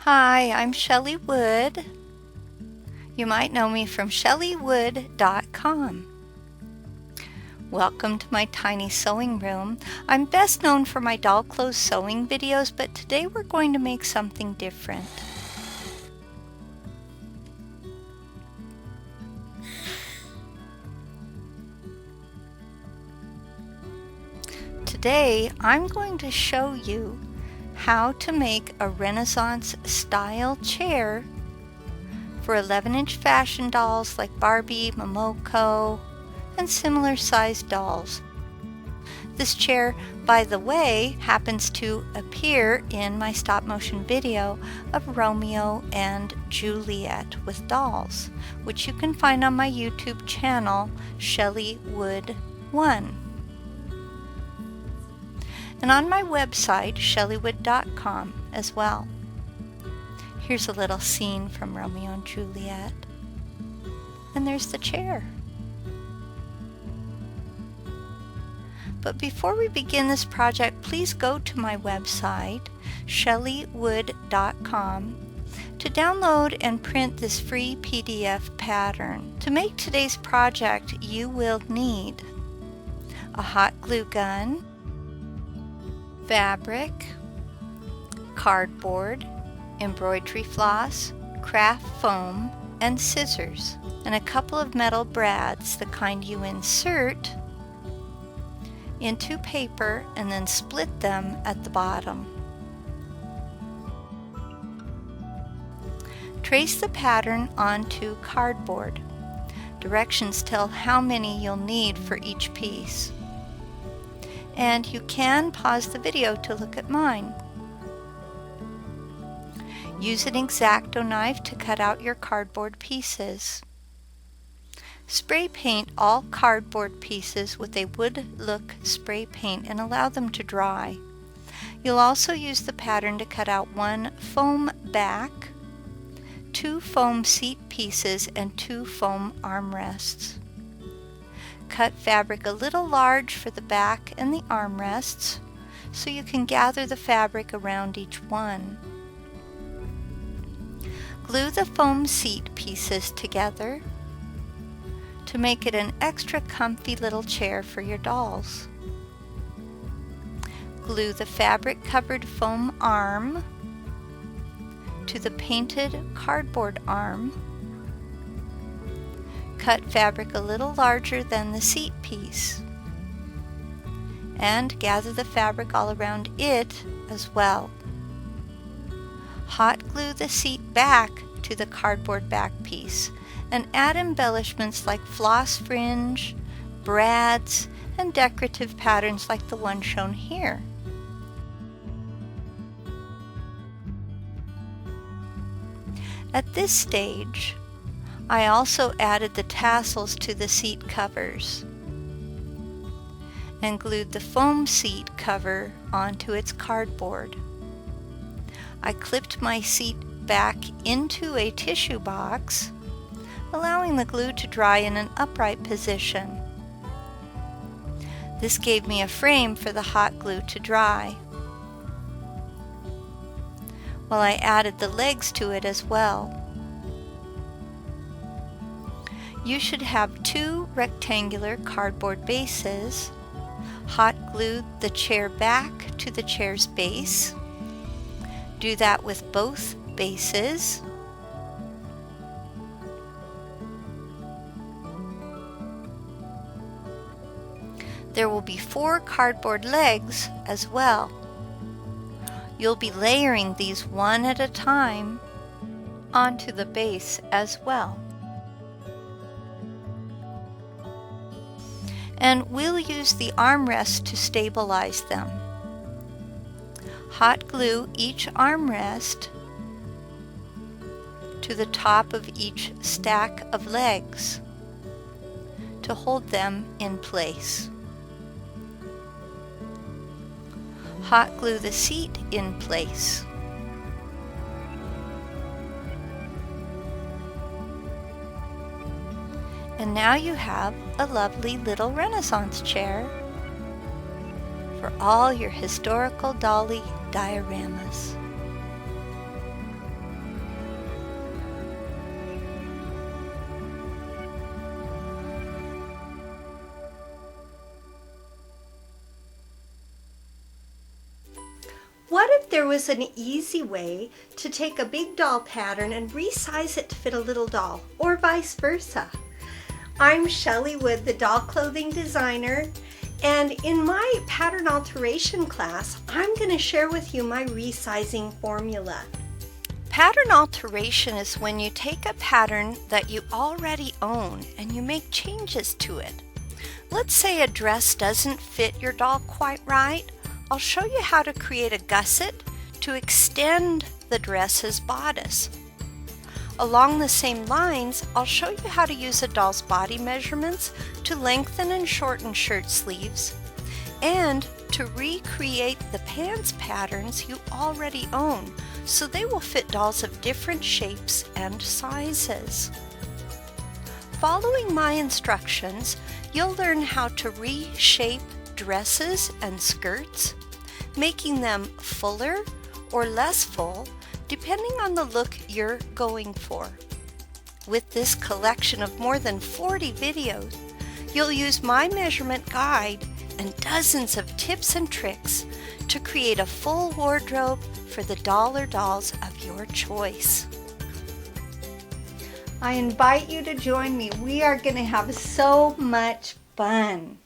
Hi, I'm Shelley Wood. You might know me from shelleywood.com. Welcome to my tiny sewing room. I'm best known for my doll clothes sewing videos, but today we're going to make something different. Today I'm going to show you how to make a Renaissance style chair for 11-inch fashion dolls like Barbie, Momoko, and similar sized dolls. This chair, by the way, happens to appear in my stop motion video of Romeo and Juliet with dolls, which you can find on my YouTube channel, Shelley Wood 1. And on my website, shelleywood.com as well. Here's a little scene from Romeo and Juliet. And there's the chair. But before we begin this project, please go to my website, shelleywood.com, to download and print this free PDF pattern. To make today's project, you will need a hot glue gun, fabric, cardboard, embroidery floss, craft foam, and scissors, and a couple of metal brads, the kind you insert into paper and then split them at the bottom. Trace the pattern onto cardboard. Directions tell how many you'll need for each piece. And you can pause the video to look at mine. Use an X-Acto knife to cut out your cardboard pieces. Spray paint all cardboard pieces with a wood look spray paint and allow them to dry. You'll also use the pattern to cut out one foam back, 2 foam seat pieces, and 2 foam armrests. Cut fabric a little large for the back and the armrests so you can gather the fabric around each one. Glue the foam seat pieces together to make it an extra comfy little chair for your dolls. Glue the fabric covered foam arm to the painted cardboard arm. Cut fabric a little larger than the seat piece and gather the fabric all around it as well. Hot glue the seat back to the cardboard back piece and add embellishments like floss fringe, brads, and decorative patterns like the one shown here. At this stage, I also added the tassels to the seat covers and glued the foam seat cover onto its cardboard. I clipped my seat back into a tissue box, allowing the glue to dry in an upright position. This gave me a frame for the hot glue to dry, while I added the legs to it as well. You should have 2 rectangular cardboard bases. Hot glue the chair back to the chair's base. Do that with both bases. There will be 4 cardboard legs as well. You'll be layering these one at a time onto the base as well. And we'll use the armrests to stabilize them. Hot glue each armrest to the top of each stack of legs to hold them in place. Hot glue the seat in place. And now you have a lovely little Renaissance chair for all your historical dolly dioramas. What if there was an easy way to take a big doll pattern and resize it to fit a little doll, or vice versa? I'm Shelley Wood, the doll clothing designer, and in my pattern alteration class, I'm going to share with you my resizing formula. Pattern alteration is when you take a pattern that you already own and you make changes to it. Let's say a dress doesn't fit your doll quite right. I'll show you how to create a gusset to extend the dress's bodice. Along the same lines, I'll show you how to use a doll's body measurements to lengthen and shorten shirt sleeves, and to recreate the pants patterns you already own so they will fit dolls of different shapes and sizes. Following my instructions, you'll learn how to reshape dresses and skirts, making them fuller or less full depending on the look you're going for. With this collection of more than 40 videos, you'll use my measurement guide and dozens of tips and tricks to create a full wardrobe for the doll or dolls of your choice. I invite you to join me. We are going to have so much fun.